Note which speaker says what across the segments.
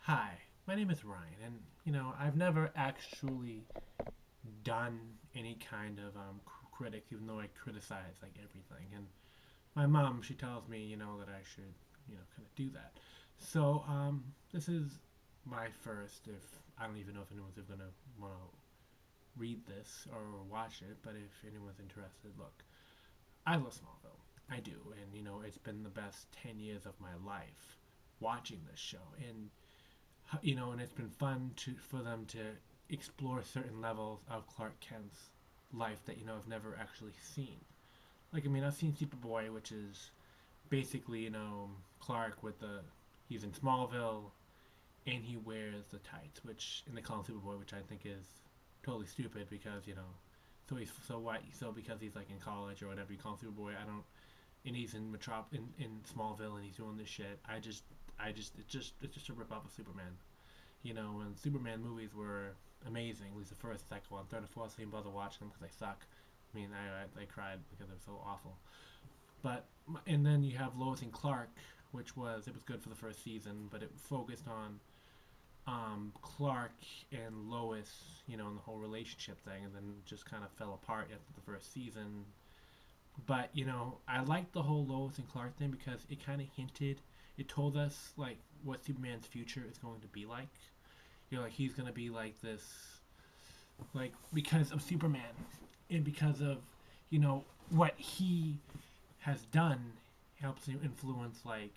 Speaker 1: Hi, my name is Ryan, and I've never actually done any kind of critic, even though I criticize like everything. And my mom, she tells me, that I should, kind of do that. So this is my first. If I don't even know if anyone's ever gonna want to read this or watch it, but if anyone's interested, look, I love Smallville. I do, and it's been the best 10 years of my life watching this show, and and it's been fun for them to explore certain levels of Clark Kent's life that I've never actually seen. Like I've seen Superboy, which is basically Clark with the he's in Smallville and he wears the tights, which and they call him Superboy, which I think is totally stupid because so because he's like in college or whatever you call him Superboy. I don't and he's in Smallville and he's doing this shit. It's just a rip off of Superman. When Superman movies were amazing, at least the first, second one, third, and fourth, I didn't bother watching them because they suck. I cried because they're so awful. But and then you have Lois and Clark, which was good for the first season, but it focused on Clark and Lois, and the whole relationship thing, and then just kind of fell apart after the first season. But I liked the whole Lois and Clark thing because it kind of hinted, it told us like what Superman's future is going to be like. Like he's gonna be like this, like because of Superman, and because of what he has done, helps him influence like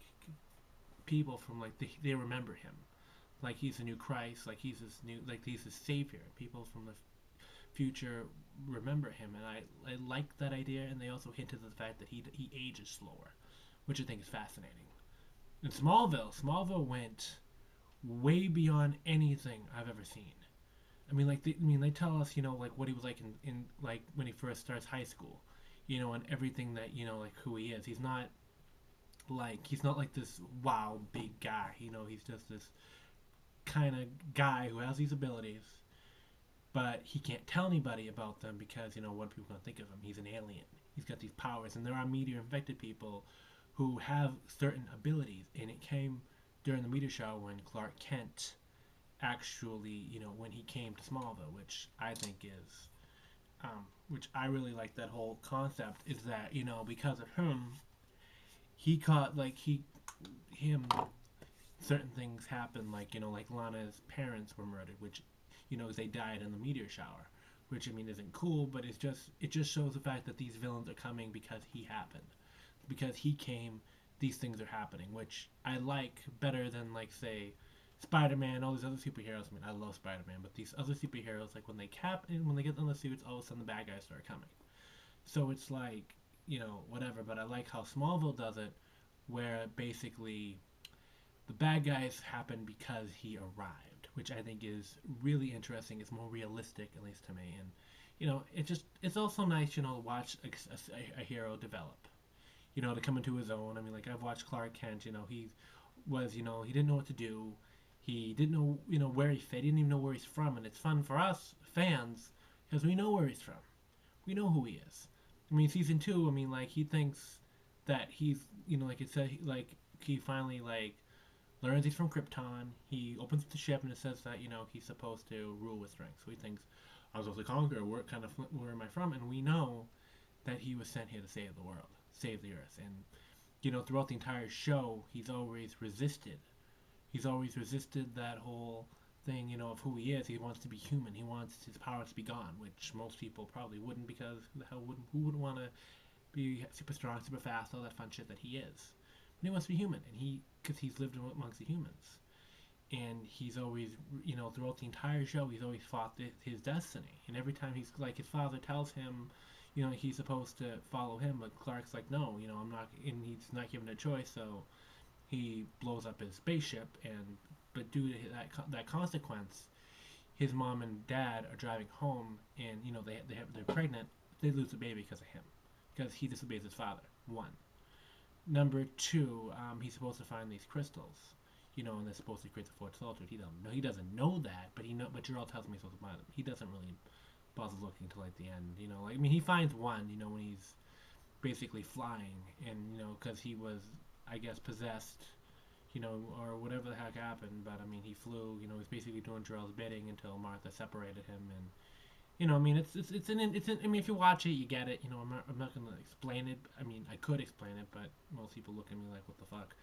Speaker 1: people from like they remember him, like he's the new Christ, like he's his savior. People from the future remember him, and I like that idea. And they also hinted at the fact that he ages slower, which I think is fascinating. In Smallville went way beyond anything I've ever seen. They tell us, like what he was like in like when he first starts high school, and everything that like who he is. He's not like this wow big guy. He's just this kind of guy who has these abilities, but he can't tell anybody about them because what people gonna think of him. He's an alien. He's got these powers, and there are meteor infected people who have certain abilities, and it came during the meteor shower when Clark Kent actually, when he came to Smallville, which I think is, which I really like that whole concept is that because of him, he caught like him certain things happen like like Lana's parents were murdered, which they died in the meteor shower, which isn't cool, but it just shows the fact that these villains are coming because he happened, because he came. These things are happening, which I like better than like say Spider-Man, all these other superheroes. I love Spider-Man, but these other superheroes, like when they get on the suits, all of a sudden the bad guys start coming. So it's like whatever. But I like how Smallville does it, where basically the bad guys happen because he arrived, which I think is really interesting. It's more realistic, at least to me, and it's also nice, to watch a hero develop. To come into his own. Like I've watched Clark Kent. He didn't know what to do. He didn't know, where he fit. He didn't even know where he's from, and it's fun for us fans because we know where he's from. We know who he is. Season two. Like he thinks that he's, like it said, like he finally like learns he's from Krypton. He opens the ship and it says that he's supposed to rule with strength. So he thinks I was supposed to conquer. Where am I from? And we know that he was sent here to save the world, save the Earth. And throughout the entire show, he's always resisted. He's always resisted that whole thing, of who he is. He wants to be human. He wants his powers to be gone, which most people probably wouldn't, because who wouldn't want to be super strong, super fast, all that fun shit that he is. But he wants to be human, and because he's lived amongst the humans. And he's always, throughout the entire show, he's always fought his destiny. And every time he's like, his father tells him, he's supposed to follow him, but Clark's like, no, I'm not, and he's not given a choice, so he blows up his spaceship, and but due to that consequence, his mom and dad are driving home, and they're pregnant. They lose the baby because of him, because he disobeys his father. One. Number two, he's supposed to find these crystals, and they're supposed to create the fourth solitude. He doesn't know that, but but Gerald tells me he's supposed to find them. He doesn't really bother looking till like the end. He finds one, when he's basically flying, and because he was, I guess, possessed, or whatever the heck happened. But I mean, he flew. He's basically doing Jarrell's bidding until Martha separated him, and I mean, I mean, if you watch it, you get it. I'm not gonna explain it. I mean, I could explain it, but most people look at me like, what the fuck?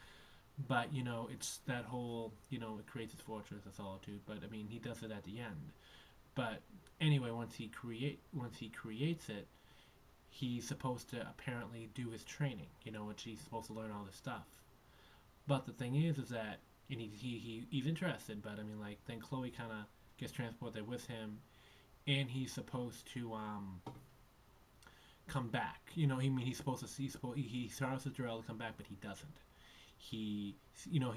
Speaker 1: But it's that whole, it creates his fortress of solitude. But I mean, he does it at the end. But anyway, once he creates it, he's supposed to apparently do his training. Which he's supposed to learn all this stuff. But the thing is that, and he's interested. But I mean, like, then Chloe kind of gets transported with him, and he's supposed to come back. He's supposed to. He starts with Jarrell to come back, but he doesn't. He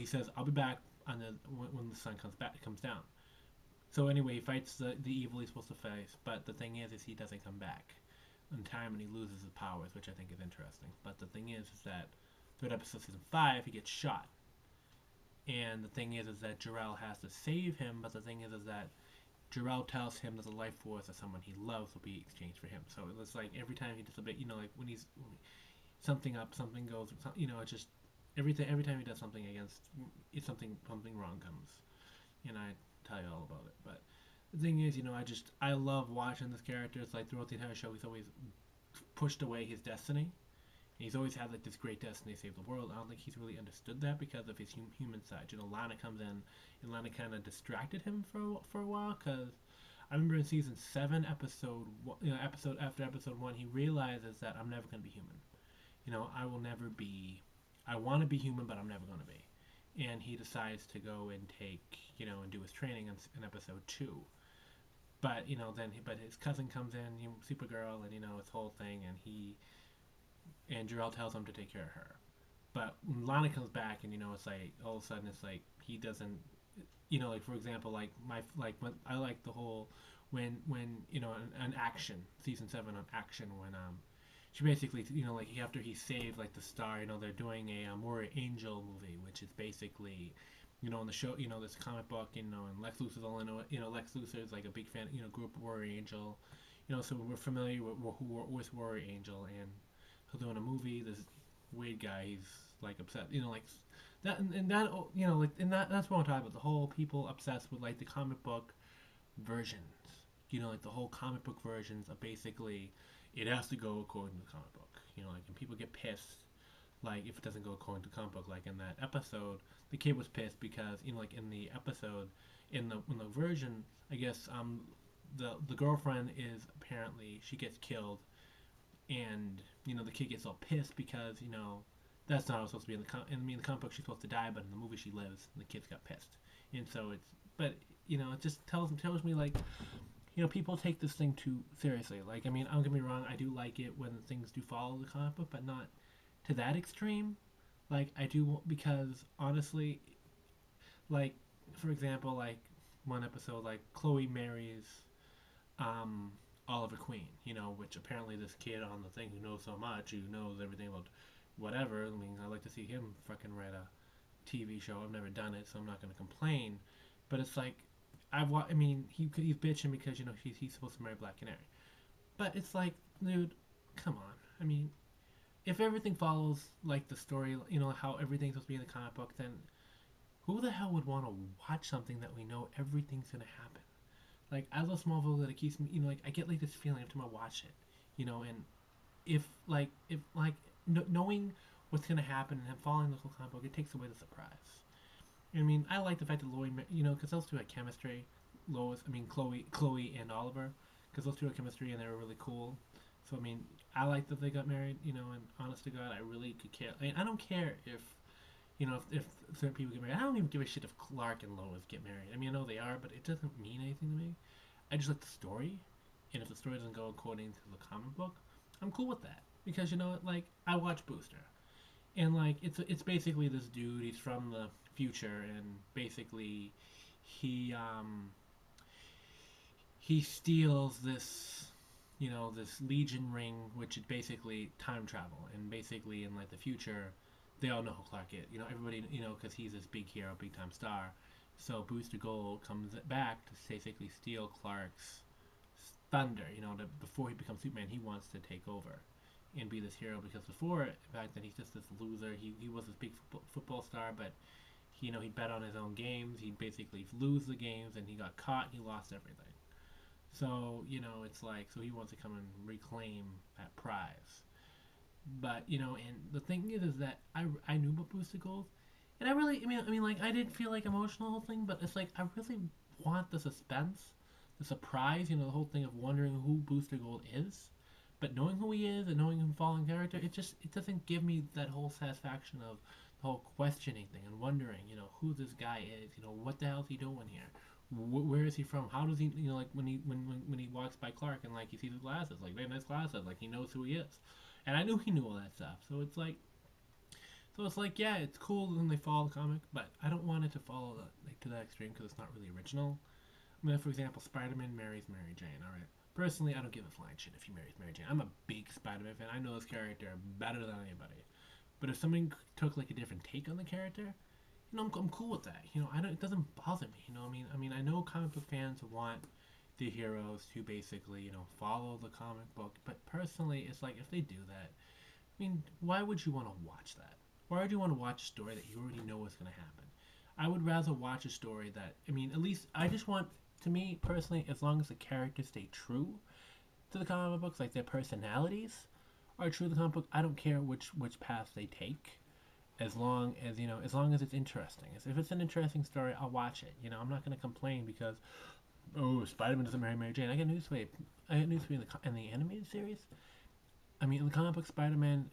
Speaker 1: says, "I'll be back on when the sun comes down." So anyway, he fights the evil he's supposed to face. But the thing is he doesn't come back in time, and he loses his powers, which I think is interesting. But the thing is that third episode, season 5, he gets shot. And the thing is that Jarrell has to save him. But the thing is that Jarrell tells him that the life force of someone he loves will be exchanged for him. So it's like every time he does a bit, like when something goes, it's just every time he does something against, it's something wrong comes. I tell you all about it. But the thing is, I love watching this character. It's like throughout the entire show, he's always pushed away his destiny. And he's always had like this great destiny to save the world. I don't think he's really understood that because of his human side. Lana comes in, and Lana kind of distracted him for a while. Because I remember in season 7, episode after episode 1, he realizes that I'm never going to be human. I will never be. I want to be human, but I'm never going to be. And he decides to go and take, and do his training in episode 2. But but his cousin comes in, Supergirl, and his whole thing, and Jarrell tells him to take care of her. But when Lana comes back, and it's like all of a sudden it's like he doesn't, like for example, like when I like the whole when an action season 7 on action when she basically like after he saved like the star, they're doing a Warrior Angel movie, which is basically in the show, this comic book, and Lex Luthor's all in it. Lex Luthor is like a big fan, group of Warrior Angel, so we're familiar with Warrior Angel, and he'll do in a movie. This weird guy, he's like upset, like that, and that, like, and that's what I'm talking about. The whole people obsessed with like the comic book versions, like the whole comic book versions are basically it has to go according to the comic book, like, and people get pissed, like if it doesn't go according to the comic book. Like in that episode, the kid was pissed because like in the episode, in the version, I guess the girlfriend is apparently she gets killed, and the kid gets all pissed because that's not how it's supposed to be in the comic book she's supposed to die, but in the movie she lives, and the kids got pissed, and so it just tells me like people take this thing too seriously. Like, I mean, don't get me wrong, I do like it when things do follow the comic book, but not to that extreme. Like, I do, because honestly, like, for example, like one episode, like Chloe marries Oliver Queen, which apparently this kid on the thing who knows so much, who knows everything about whatever. I mean, I'd like to see him fucking write a TV show. I've never done it, so I'm not going to complain. But it's like, I mean, he's bitching because, he's supposed to marry Black Canary. But it's like, dude, come on. I mean, if everything follows, like, the story, how everything's supposed to be in the comic book, then who the hell would want to watch something that we know everything's going to happen? Like, I love Smallville, that it keeps me, like, I get, like, this feeling every time I watch it, and if knowing what's going to happen and following the whole comic book, it takes away the surprise. I mean, I like the fact that because those two had chemistry, Chloe and Oliver, because those two had chemistry and they were really cool. So, I mean, I like that they got married, and honest to God, I really could care. I mean, I don't care if certain people get married. I don't even give a shit if Clark and Lois get married. I mean, I know they are, but it doesn't mean anything to me. I just like the story, and if the story doesn't go according to the comic book, I'm cool with that. Because, like, I watch Booster, and, like, it's basically this dude, he's from the future, and basically he steals this this Legion ring, which is basically time travel, and basically in like the future they all know who Clark is, everybody, because he's this big hero, big time star. So Booster Gold comes back to basically steal Clark's thunder, before he becomes Superman. He wants to take over and be this hero, because before, back then, he's just this loser. He was this big football star, but he bet on his own games. He'd basically lose the games, and he got caught. And he lost everything. So it's like so he wants to come and reclaim that prize. But and the thing is that I knew about Booster Gold, and I mean, like I did feel like emotional the whole thing, but it's like I really want the suspense, the surprise, the whole thing of wondering who Booster Gold is. But knowing who he is and knowing him fallen character, it doesn't give me that whole satisfaction of the whole questioning thing and wondering, who this guy is, what the hell is he doing here? Where is he from? How does he, like when he walks by Clark and like he sees his glasses, like very nice glasses, like he knows who he is, and I knew he knew all that stuff. So it's like yeah, it's cool when they follow the comic, but I don't want it to follow to that extreme because it's not really original. I mean, for example, Spider-Man marries Mary Jane. All right. Personally, I don't give a flying shit if he marries Mary Jane. I'm a big Spider-Man fan. I know this character better than anybody. But if someone took like a different take on the character, I'm cool with that. I don't. It doesn't bother me. I know comic book fans want the heroes to basically, follow the comic book. But personally, it's like if they do that, why would you want to watch that? Why would you want to watch a story that you already know is going to happen? I would rather watch a story that, at least I just want, to me personally, as long as the characters stay true to the comic books, like their personalities are true to the comic book, I don't care which path they take, as long as it's interesting. If it's an interesting story, I'll watch it. I'm not going to complain because, oh, Spider-Man doesn't marry Mary Jane. I got news for you. In the animated series. In the comic book, Spider-Man,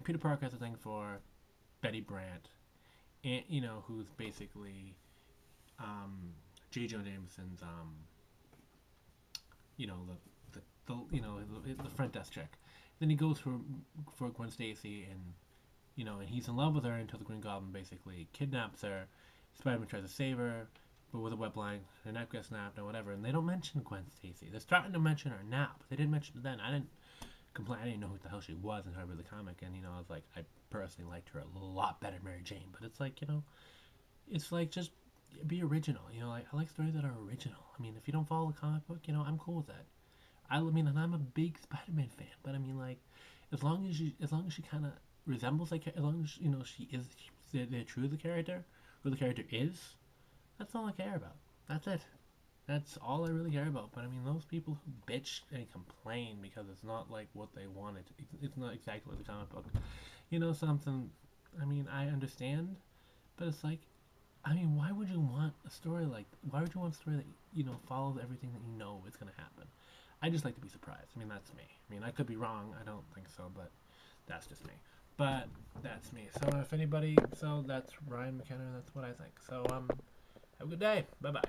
Speaker 1: Peter Parker has a thing for Betty Brant, and who's basically J. Jonah Jameson's the front desk chick. Then he goes for Gwen Stacy, and he's in love with her until the Green Goblin basically kidnaps her. Spider-Man tries to save her, but with a web line, her neck gets snapped or whatever. And they don't mention Gwen Stacy. They're starting to mention her now, but they didn't mention her then. I didn't complain. I didn't know who the hell she was until I read the comic, and I was like, I personally liked her a lot better than Mary Jane. But it's like it's like just be original. I like stories that are original. If you don't follow the comic book, I'm cool with that. And I'm a big Spider-Man fan, but as long as she kind of resembles as long as she is they're true to the character, who the character is, that's all I care about. That's it. That's all I really care about. But those people who bitch and complain because it's not like what they wanted, it's not exactly what the comic book, something. I understand, but it's like, why would you want a story why would you want a story that, follows everything that you know is going to happen? I just like to be surprised. That's me. I could be wrong. I don't think so, but that's just me. But that's me. So if anybody, that's Ryan McKenna. That's what I think. So have a good day. Bye-bye.